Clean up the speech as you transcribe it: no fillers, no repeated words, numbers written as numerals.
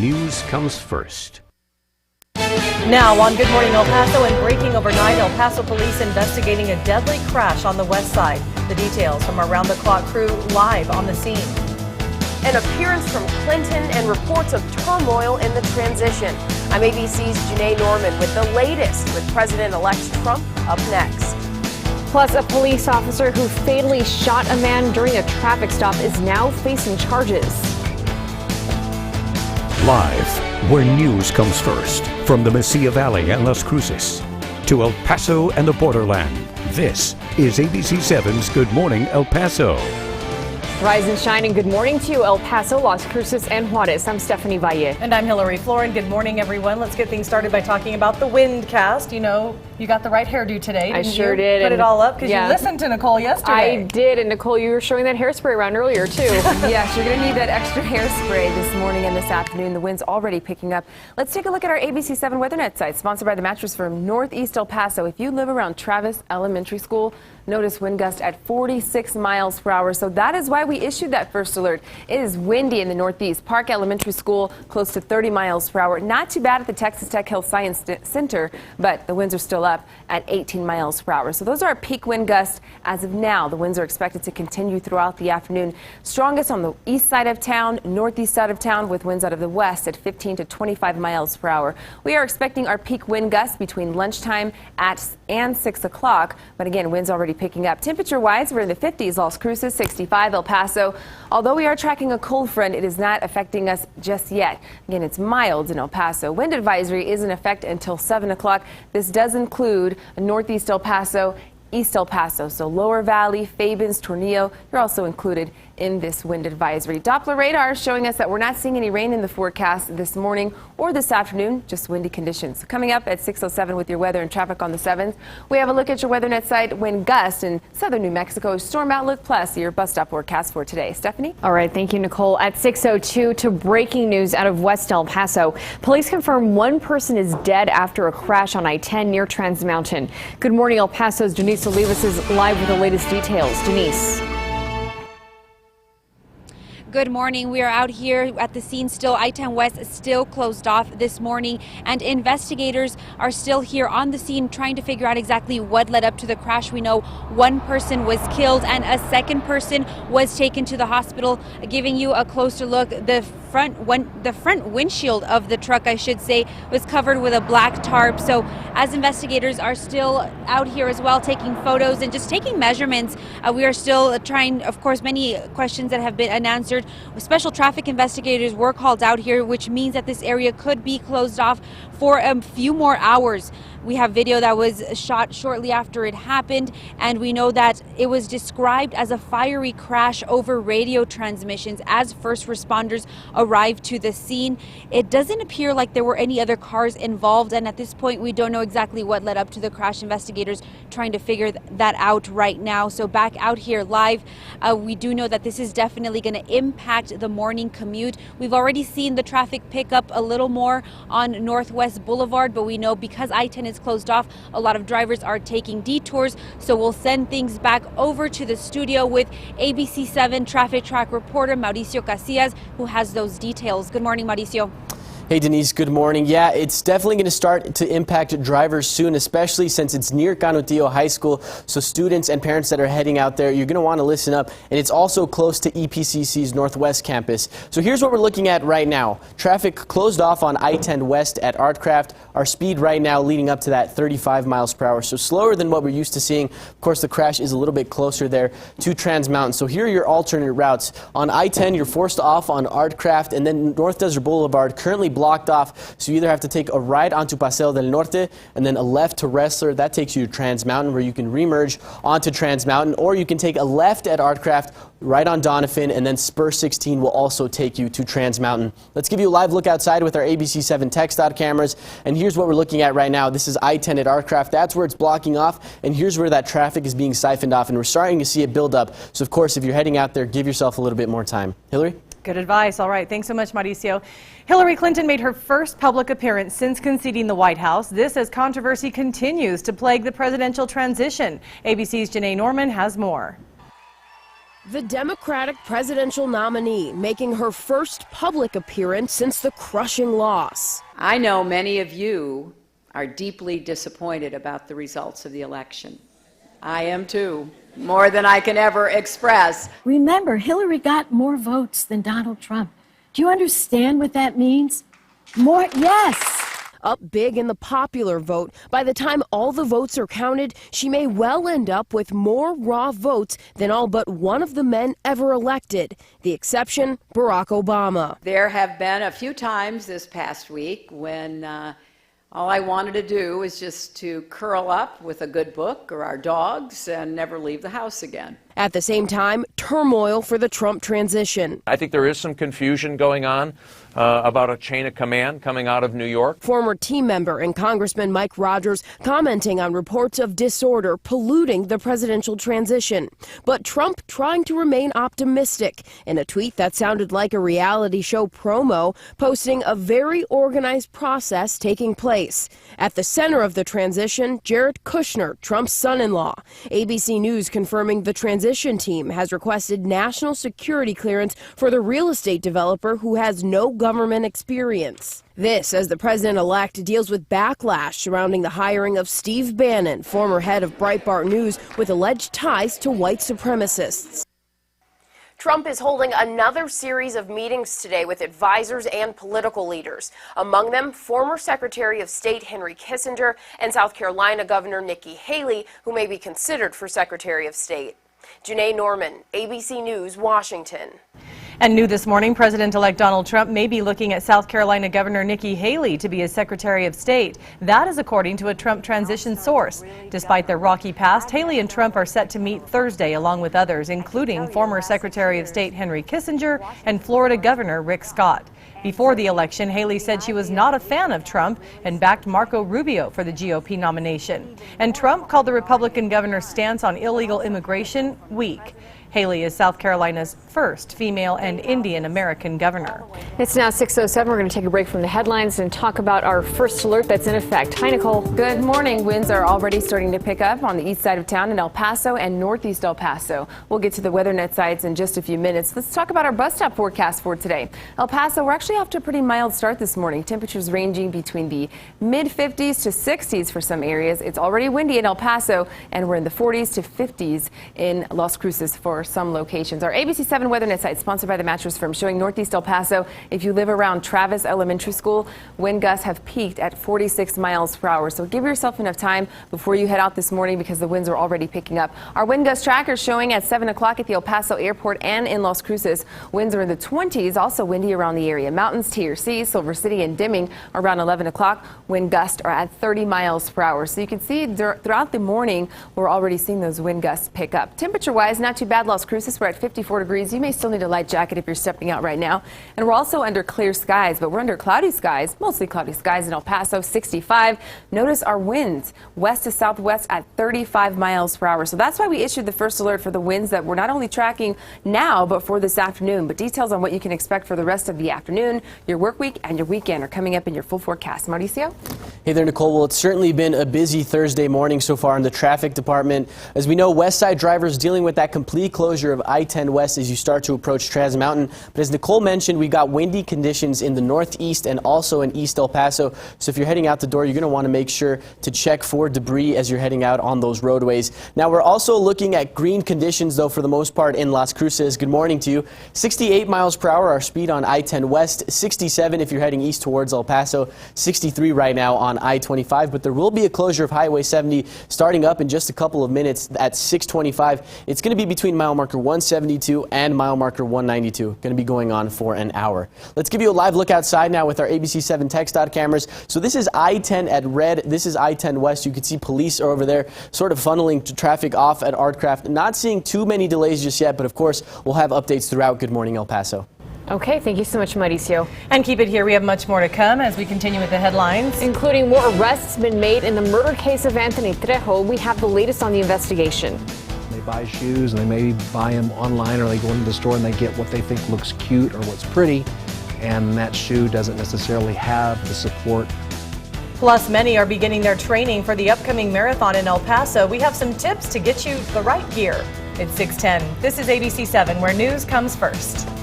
news comes first. Now on Good Morning El Paso and breaking overnight, El Paso police investigating a deadly crash on the west side. The details from our round-the-clock crew live on the scene. An appearance from Clinton and reports of turmoil in the transition. I'm ABC's Janae Norman with the latest with President-elect Trump up next. Plus, a police officer who fatally shot a man during a traffic stop is now facing charges. Live, where news comes first, from the Mesilla Valley and Las Cruces to El Paso and the borderland. This is ABC 7's Good Morning El Paso. Rise and shine and good morning to you, El Paso, Las Cruces, and Juarez. I'm Stephanie Valle. And I'm Hillary Florin. Good morning, everyone. Let's get things started by talking about the windcast. You know, you got the right hairdo today. I sure did. Put it all up because you listened to Nicole yesterday. I did, and Nicole, you were showing that hairspray around earlier, too. Yes, you're going to need that extra hairspray this morning and this afternoon. The wind's already picking up. Let's take a look at our ABC 7 WeatherNet site, sponsored by the mattress firm Northeast El Paso. If you live around Travis Elementary School, notice wind gust at 46 miles per hour. So that is why we issued that first alert. It is windy in the Northeast. Park Elementary School close to 30 miles per hour. Not too bad at the Texas Tech Health Science Center, but the winds are still up at 18 miles per hour. So those are our peak wind gusts as of now. The winds are expected to continue throughout the afternoon. Strongest on the east side of town, northeast side of town, with winds out of the west at 15 to 25 miles per hour. We are expecting our peak wind gusts between lunchtime and 6 o'clock. But again, winds already picking up. Temperature-wise, we're in the 50s, Las Cruces, 65, El Paso. Although we are tracking a cold front, it is not affecting us just yet. Again, it's mild in El Paso. Wind advisory is in effect until 7 o'clock. This does include northeast El Paso, East El Paso, so Lower Valley, Fabens, Tornillo, you're also included in this wind advisory. Doppler radar is showing us that we're not seeing any rain in the forecast this morning or this afternoon, just windy conditions. Coming up at 6:07 with your weather and traffic on the 7th, we have a look at your WeatherNet site, wind gust in southern New Mexico, storm outlook, plus your bus stop forecast for today. Stephanie? All right, thank you, Nicole. At 6:02 to breaking news out of West El Paso. Police confirm one person is dead after a crash on I-10 near Trans Mountain. Good morning, El Paso's Denise Olivas is live with the latest details. Denise. Good morning. We are out here at the scene still. I-10 West is still closed off this morning, and investigators are still here on the scene trying to figure out exactly what led up to the crash. We know one person was killed and a second person was taken to the hospital. Giving you a closer look, the front windshield of the truck, I should say, was covered with a black tarp. So as investigators are still out here as well, taking photos and just taking measurements, we are still trying, of course, many questions that have been unanswered. Special traffic investigators were called out here, which means that this area could be closed off for a few more hours. We have video that was shot shortly after it happened, and we know that it was described as a fiery crash over radio transmissions as first responders arrived to the scene. It doesn't appear like there were any other cars involved, and at this point we don't know exactly what led up to the crash. Investigators trying to figure that out right now. So back out here live, we do know that this is definitely going to impact the morning commute. We've already seen the traffic pick up a little more on Northwest Boulevard, but we know because I-10 is closed off, a lot of drivers are taking detours. So we'll send things back over to the studio with ABC 7 traffic track reporter Mauricio Casillas, who has those details. Good morning, Mauricio. Hey Denise, good morning. Yeah, it's definitely going to start to impact drivers soon, especially since it's near Canutillo High School. So students and parents that are heading out there, you're going to want to listen up. And it's also close to EPCC's Northwest campus. So here's what we're looking at right now. Traffic closed off on I-10 West at Artcraft. Our speed right now leading up to that 35 miles per hour. So slower than what we're used to seeing. Of course, the crash is a little bit closer there to Trans Mountain. So here are your alternate routes. On I-10, you're forced off on Artcraft, and then North Desert Boulevard currently blocked off, so you either have to take a right onto Paseo del Norte and then a left to Wrestler. That takes you to Trans Mountain, where you can remerge onto Trans Mountain, or you can take a left at Artcraft, right on Donovan, and then Spur 16 will also take you to Trans Mountain. Let's give you a live look outside with our ABC 7 TxDOT cameras, and here's what we're looking at right now. This is I-10 at Artcraft. That's where it's blocking off, and here's where that traffic is being siphoned off, and we're starting to see it build up. So of course, if you're heading out there, give yourself a little bit more time. Hillary? Good advice. All right. Thanks so much, Mauricio. Hillary Clinton made her first public appearance since conceding the White House. This as controversy continues to plague the presidential transition. ABC's Janae Norman has more. The Democratic presidential nominee making her first public appearance since the crushing loss. I know many of you are deeply disappointed about the results of the election. I am too, more than I can ever express. Remember, Hillary got more votes than Donald Trump. Do you understand what that means? More, yes. Up big in the popular vote. By the time all the votes are counted, she may well end up with more raw votes than all but one of the men ever elected. The exception, Barack Obama. There have been a few times this past week when all I wanted to do was just to curl up with a good book or our dogs and never leave the house again. At the same time, turmoil for the Trump transition. I think there is some confusion going on about a chain of command coming out of New York. Former team member and Congressman Mike Rogers commenting on reports of disorder polluting the presidential transition. But Trump trying to remain optimistic in a tweet that sounded like a reality show promo, posting a very organized process taking place. At the center of the transition, Jared Kushner, Trump's son-in-law. ABC News confirming the transition team has requested national security clearance for the real estate developer who has no government experience. This as the president-elect deals with backlash surrounding the hiring of Steve Bannon, former head of Breitbart News, with alleged ties to white supremacists. Trump is holding another series of meetings today with advisors and political leaders. Among them, former Secretary of State Henry Kissinger and South Carolina Governor Nikki Haley, who may be considered for Secretary of State. Janae Norman, ABC News, Washington. And new this morning, President-elect Donald Trump may be looking at South Carolina Governor Nikki Haley to be his Secretary of State. That is according to a Trump transition source. Despite their rocky past, Haley and Trump are set to meet Thursday along with others, including former Secretary of State Henry Kissinger and Florida Governor Rick Scott. Before the election, Haley said she was not a fan of Trump and backed Marco Rubio for the GOP nomination. And Trump called the Republican governor's stance on illegal immigration weak. Haley is South Carolina's first female and Indian American governor. It's now 6:07. We're going to take a break from the headlines and talk about our first alert that's in effect. Hi, Nicole. Good morning. Winds are already starting to pick up on the east side of town in El Paso and northeast El Paso. We'll get to the WeatherNet sites in just a few minutes. Let's talk about our bus stop forecast for today. El Paso, we're actually off to a pretty mild start this morning. Temperatures ranging between the mid-50s to 60s for some areas. It's already windy in El Paso, and we're in the 40s to 50s in Las Cruces for some locations. Our ABC 7 WeatherNet site, sponsored by the mattress firm, showing northeast El Paso. If you live around Travis Elementary School, wind gusts have peaked at 46 miles per hour. So give yourself enough time before you head out this morning because the winds are already picking up. Our wind gust tracker showing at 7 o'clock at the El Paso Airport and in Las Cruces. Winds are in the 20s, also windy around the area. Mountains, TRC, Silver City, and Deming around 11 o'clock. Wind gusts are at 30 miles per hour. So you can see throughout the morning, we're already seeing those wind gusts pick up. Temperature-wise, not too bad. Las Cruces, we're at 54 degrees. You may still need a light jacket if you're stepping out right now. And we're also under clear skies, but we're under cloudy skies, mostly cloudy skies in El Paso, 65. Notice our winds west to southwest at 35 miles per hour. So that's why we issued the first alert for the winds that we're not only tracking now, but for this afternoon. But details on what you can expect for the rest of the afternoon, your work week, and your weekend are coming up in your full forecast. Mauricio? Hey there, Nicole. Well, it's certainly been a busy Thursday morning so far in the traffic department. As we know, West Side drivers dealing with that complete closure of I-10 West as you start to approach Trans Mountain. But as Nicole mentioned, we got windy conditions in the northeast and also in East El Paso. So if you're heading out the door, you're going to want to make sure to check for debris as you're heading out on those roadways. Now, we're also looking at green conditions, though, for the most part in Las Cruces. Good morning to you. 68 miles per hour, our speed on I-10 West. 67 if you're heading east towards El Paso. 63 right now on I-25. But there will be a closure of Highway 70 starting up in just a couple of minutes at 6:25. It's going to be between mile marker 172 and mile marker 192. Going to be going on for an hour. Let's give you a live look outside now with our ABC7 TxDOT cameras. So this is I-10 at red. This is I-10 West. You can see police are over there sort of funneling traffic off at Artcraft. Not seeing too many delays just yet, but of course we'll have updates throughout. Good morning, El Paso. Okay, thank you so much, Mauricio. And keep it here. We have much more to come as we continue with the headlines. Including more arrests been made in the murder case of Anthony Trejo. We have the latest on the investigation. They buy shoes and they maybe buy them online, or they go into the store and they get what they think looks cute or what's pretty, and that shoe doesn't necessarily have the support. Plus, many are beginning their training for the upcoming marathon in El Paso. We have some tips to get you the right gear. It's 6:10. This is ABC 7, where news comes first.